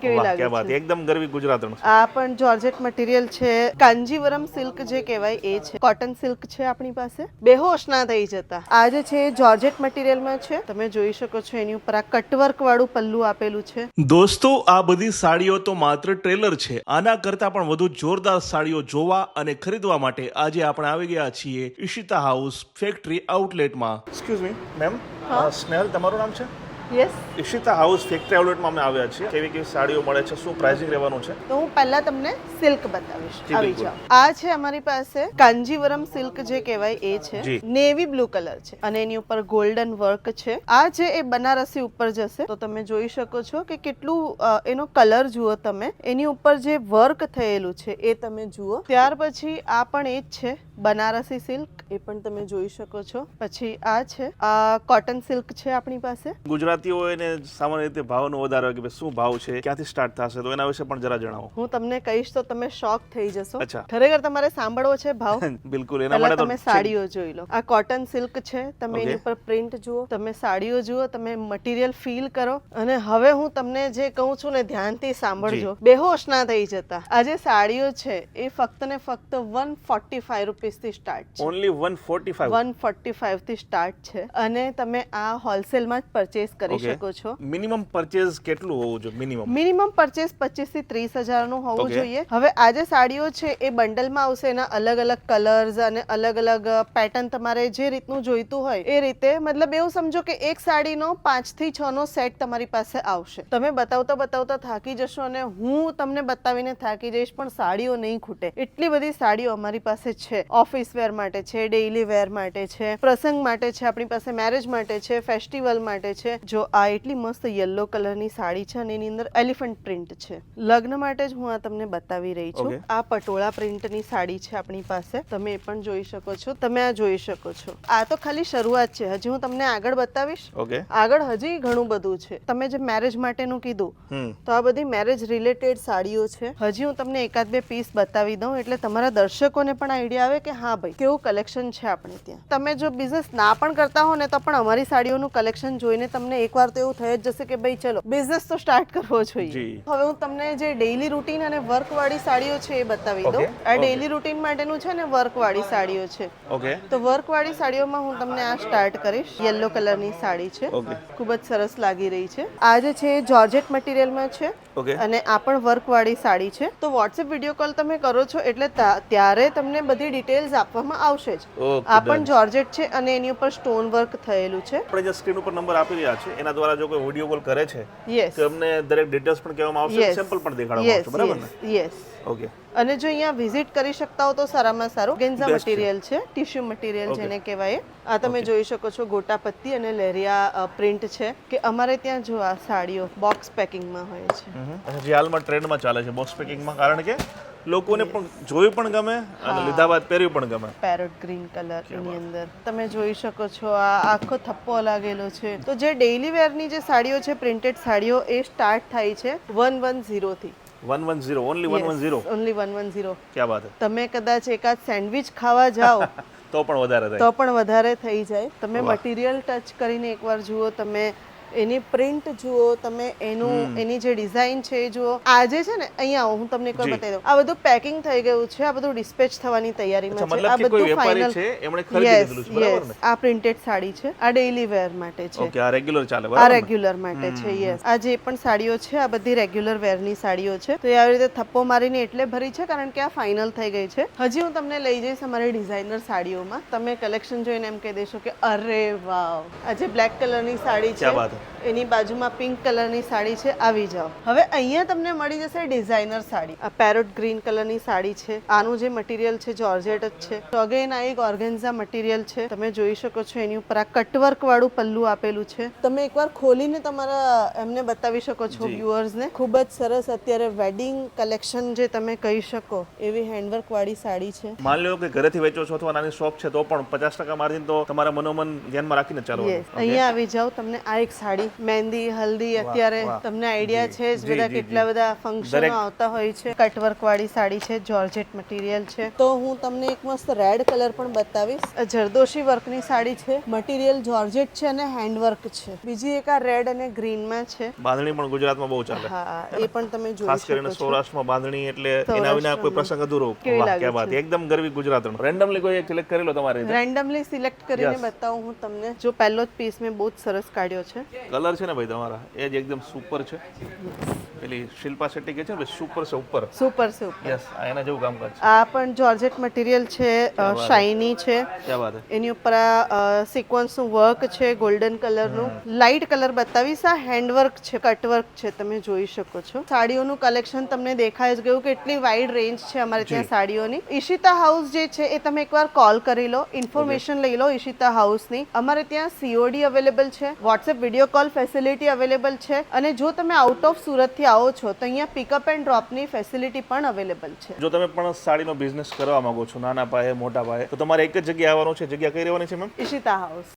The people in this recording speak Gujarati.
કેવી લાગે क्या बात है, एकदम ગરવી ગુજરાતણ આ પણ જોર્જેટ મટીરિયલ છે, કાંજીવરમ સિલ્ક જે કહેવાય એ છે, કોટન સિલ્ક છે આપણી પાસે, બેહોશ ના થઈ જતા. આ જે છે જોર્જેટ મટીરિયલમાં છે, તમે જોઈ શકો છો એની ઉપર આ કટવર્ક વાળું પલ્લું આપેલું છે. દોસ્તો આ બધી સાડીઓ તો માત્ર ટ્રેલર છે. આના કરતા પણ વધુ જોરદાર સાડીઓ જોવા અને ખરીદવા માટે આજે આપણે આવી ગયા છીએ ઈશિતા હાઉસ ફેક્ટરી આઉટલેટમાં. એક્સક્યુઝ મી મેમ, સ્નેહલ તમારું નામ છે? યસ. ઈશિતા હાઉસ ફેક્ટરી આઉટલેટમાં અમે આવ્યા છીએ. કેવી કેવી સાડીઓ મળે છે, શું પ્રાઇસિંગ રહેવાનું છે? તો હું પહેલા તમને સિલ્ક બતાવીશ. જી, આવી બિલકુલ. જાઓ. આ છે અમારી પાસે કાંજીવરમ સિલ્ક જે કહેવાય એ છે, જી. નેવી બ્લુ કલર છે અને એની ઉપર ગોલ્ડન વર્ક છે. આ છે એ બનારસી ઉપર જશે, તો તમે જોઈ શકો છો કે કેટલું એનો કલર જુઓ તમે, એની ઉપર જે વર્ક થયેલું છે એ તમે જુઓ. ત્યાર પછી આ પણ એ જ છે બનારસી સિલ્ક, એ પણ તમે જોઈ શકો છો. પછી આ છે આ કોટન સિલ્ક છે આપણી પાસે. ગુજરાતીઓ એને સામાન્ય રીતે ભાવનો વધારે હોય કે ભાઈ શું ભાવ છે, ક્યાંથી સ્ટાર્ટ થશે, તો એના વિશે પણ જરા જણાવો. હું તમને કહીશ તો તમે શોક થઈ જશો. અચ્છા. ખરેખર તમારે સાંભળવો છે ભાવ? બિલકુલ, એના પહેલા માટે તો તમે સાડીઓ જોઈ લો. આ કોટન સિલ્ક છે, તમે એની Okay. ઉપર પ્રિન્ટ જુઓ, તમે સાડીઓ જુઓ, તમે મટીરિયલ ફીલ કરો. અને હવે હું તમને જે કહું છું ને ધ્યાનથી સાંભળજો, બેહોશ ના થઈ જતા. આ જે સાડીઓ છે એ ફક્ત ને ફક્ત 145 રૂપીસથી સ્ટાર્ટ છે. ઓનલી 145. 145 થી સ્ટાર્ટ છે અને તમે આ હોલસેલમાં જ પરચેસ કરી શકો છો. મિનિમમ પરચેઝ કેટલું હોવું જોઈએ? મિનિમમ પરચેસ 25 થી 30,000 નું હોવું Okay. જોઈએ. હવે આ જે સાડીઓ છે એ બંડલમાં આવશે, એના અલગ અલગ કલર્સ અને અલગ અલગ પેટર્ન તમારે જે રીતનું જોઈતું હોય એ રીતે. મતલબ એવું સમજો કે એક સાડીનો 5 થી 6 નો સેટ તમારી પાસે આવશે. તમે બતાવતા બતાવતા થાકી જશો અને હું તમને બતાવીને થાકી જઈશ, પણ સાડીઓ નહીં ખૂટે. એટલી બધી સાડીઓ અમારી પાસે છે. ઓફિસ વેર માટે છે, ડેઈલી વેર માટે છે, પ્રસંગ માટે છે, આપણી પાસે મેરેજ માટે છે, ફેસ્ટિવલ માટે છે. જો આ એટલી મસ્ત યલો કલરની સાડી છે અને એની અંદર એલિફન્ટ પ્રિન્ટ છે. લગ્ન માટે જ હું આ તમને બતાવી રહી છું. Okay. આ પટોળા પ્રિન્ટની સાડી છે આપણી પાસે, તમે એ પણ જોઈ શકો છો. તમે આ જોઈ શકો છો. આ તો ખાલી શરૂઆત છે, હજી હું તમને આગળ બતાવીશ. ઓકે. આગળ હજી ઘણું બધું છે. તમે જે મેરેજ માટેનું કીધું, તો આ બધી મેરેજ રિલેટેડ સાડીઓ છે. હજી હું તમને એકાદ બે પીસ બતાવી દઉં એટલે તમારા દર્શકોને પણ આઈડિયા આવે કે હા ભાઈ કેવું કલેક્શન છે આપણે ત્યાં. તમે જો બિઝનેસ ના પણ કરતા હો ને તો પણ અમારી સાડીઓનું કલેક્શન જોઈને તમને એકવાર તો એવું થઈ જ જશે કે ભાઈ ચલો બિઝનેસ તો સ્ટાર્ટ કરવો જોઈએ. જી. હવે હું તમને જે ડેઈલી રૂટીન અને વર્ક વાળી સાડીઓ છે એ બતાવી દઉં. Okay. આ ડેઈલી રૂટીન માટેનું છે ને વર્ક વાળી સાડીઓ છે. ઓકે. તો વર્ક વાળી સાડીઓમાં હું તમને આ સ્ટાર્ટ કરીશ. યલો કલરની સાડી છે, Okay. ખૂબ જ સરસ લાગી રહી છે. આ જે છે જોર્જેટ મટીરિયલમાં છે ઓકે. અને આ પણ વર્ક વાળી સાડી છે. તો વોટ્સએપ વિડીયો કોલ તમે કરો છો એટલે ત્યારે તમને બધી ડિટેલ્સ આપવામાં આવશે જ. Okay, આ પણ done. જોર્જેટ છે અને એની ઉપર સ્ટોન વર્ક થયેલું છે. આપણે જે સ્ક્રીન ઉપર નંબર આપી રહ્યા છે એના દ્વારા જો કોઈ વિડીયો કોલ કરે છે યસ તો અમને દરેક ડિટેલ્સ પણ કહેવામાં આવશે, યસ સેમ્પલ પણ દેખાડવામાં આવશે, બરાબર ને? યસ. ઓકે. અને જો અહીંયા વિઝિટ કરી શકતા હો તો સારામાં સારું ઓર્ગેન્ઝા Best છે. મટીરિયલ છે, ટિશ્યુ મટીરિયલ Okay. જેને કહેવાય. આ તમે જોઈ શકો છો ગોટાપત્તી અને લહેરિયા પ્રિન્ટ છે કે અમારે ત્યાં જો આ સાડીઓ બોક્સ પેકિંગમાં હોય છે. અચ્છા, જે હાલમાં ટ્રેન્ડમાં ચાલે છે બોક્સ પેકિંગમાં, કારણ કે લોકોને પણ જોયું પણ ગમે અને લીધા બાદ પહેર્યું પણ ગમે. પેરોટ ગ્રીન કલર એની અંદર તમે જોઈ શકો છો. આ આખો થપ્પો લાગેલો છે. તો જે ડેઈલી વેરની જે સાડીઓ છે, પ્રિન્ટેડ સાડીઓ, એ સ્ટાર્ટ થાય છે 110 થી. 110, ઓનલી 110. ઓનલી 110. ક્યાં વાત છે? તમે કદાચ એકાદ સેન્ડવિચ ખાવા જાઓ તો પણ વધારે થાય. તો પણ વધારે થઈ જાય. તમે વાહ. મટીરિયલ ટચ કરીને એકવાર જુઓ, તમે એની પ્રિન્ટ જુઓ, તમે એની જે ડિઝાઇન છે એ જુઓ. આ જે છે ને અહીંયા આવો, હું તમને એકવાર જી. બતાવી દઉં. આ બધું પેકિંગ થઈ ગયું છે, આ બધું ડિસ્પેચ થવાની અચ્છા, તૈયારીમાં છે. મતલબ આ કે કોઈ બધું વેપારી ફાઇનલ. છે એમણે ખરીદી લીધેલું છે, બરાબર ને? આ પ્રિન્ટેડ સાડી છે, આ ડેઈલી વેર માટે છે. ઓકે, આ રેગ્યુલર ચાલે, આ બરાબર ને? રેગ્યુલર માટે છે. યસ. આ જે પણ સાડીઓ છે આ બધી રેગ્યુલર વેરની સાડીઓ છે. તો એ આવી રીતે થપ્પો મારીને એટલે ભરી છે કારણ કે આ ફાઇનલ થઈ ગઈ છે. હજી હું તમને લઈ જઈશ અમારી ડિઝાઇનર સાડીઓમાં. તમે કલેક્શન જોઈને એમ કહી દેશો કે અરે વાવ. આ જે બ્લેક કલરની સાડી ક્યાં છે વાત છે? એની બાજુમાં પિંક કલરની સાડી છે. આવી જાઓ. હવે અહીંયા તમને મળી જશે ડિઝાઇનર સાડી. આ પેરોટ ગ્રીન કલરની સાડી છે. આનું જે મટીરિયલ છે જોર્જેટ જ છે. તો અગેન આ એક ઓર્ગેન્ઝા મટીરિયલ છે. તમે જોઈ શકો છો એની ઉપર આ કટવર્ક વાળું પલ્લું આપેલું છે. તમે એકવાર ખોલીને તમારા એમને બતાવી શકો છો વ્યુઅર્સને. ખૂબ જ સરસ અત્યારે વેડિંગ કલેક્શન જે તમે કહી શકો એવી હેન્ડવર્ક વાળી સાડી છે. માની લો કે ઘરેથી વેચો છો અથવા નાની શોપ છે તો પણ 50% માર્જિન તો તમારા મનોમન ધ્યાનમાં રાખીને ચાલવાનું. યસ. અહીંયા આવી જાઓ, તમને આ એક સાડી મહેંદી હલ્દી અત્યારે વાહ. તમને આઈડિયા છે જ જી, બધા જી, કેટલા જી. બધા ફંક્શનો દરેક- આવતા હોય છે કટવર્ક વાળી સાડી છે જોર્જેટ મટીરિયલ છે તો હું તમને એક મસ્ત રેડ કલર પણ બતાવીશ આ જરદોશી વર્કની સાડી છે મટીરિયલ જોર્જેટ છે અને હેન્ડવર્ક છે બીજી એક આ રેડ અને ગ્રીનમાં છે બાંધણી પણ ગુજરાતમાં બહુ ચાલે હા એ પણ તમે જોઈ ખાસ કરીને શકો છો સૌરાષ્ટ્રમાં બાંધણી એટલે એના વિના કોઈ પ્રસંગ અધૂરો કેવી વાહ લાગે ક્યાં વાત એકદમ ગરવી ગુજરાતનો રેન્ડમલી કોઈ એક સિલેક્ટ કરી લો તમારી રીતે રેન્ડમલી સિલેક્ટ કરીને Yes. બતાવું હું તમને જો પહેલો જ પીસ મેં બહુ જ સરસ કાઢ્યો છે કલર છે ને ભાઈ તમારા એ જ એકદમ સુપર છે પેલી શિલ્પા શેટ્ટી કે છે ને સુપર છે ઉપર સુપર સુપર યસ એના જેવું કામકાજ છે આ પણ જોર્જેટ મટીરિયલ છે શાઇની છે ક્યાં વાત છે એની ઉપર આ સિક્વન્સનું વર્ક છે ગોલ્ડન કલરનું લાઇટ કલર બતાવીશ આ હેન્ડવર્ક છે કટવર્ક છે તમે જોઈ શકો છો સાડીઓનું કલેક્શન તમને દેખાય જ ગયું કેટલી વાઇડ રેન્જ છે અમારે ત્યાં સાડીઓની ઈશિતા હાઉસ જે છે એ તમે એકવાર કોલ કરી લો ઇન્ફોર્મેશન લઈ લો ઈશિતા હાઉસની અમારે ત્યાં COD અવેલેબલ છે WhatsApp video call facility available છે અને જો તમે આઉટ ઓફ સુરતથી આવો છો તો અહીંયા પિકઅપ એન્ડ ડ્રોપની ફેસિલિટી પણ અવેલેબલ છે જો તમે પણ સાડીનો બિઝનેસ કરવા માંગો છો નાના પાયે મોટા પાયે તો તમારે એક જ જગ્યાએ આવવાનું છે જગ્યા કઈ રહેવાની છે મેમ ઈશિતા હાઉસ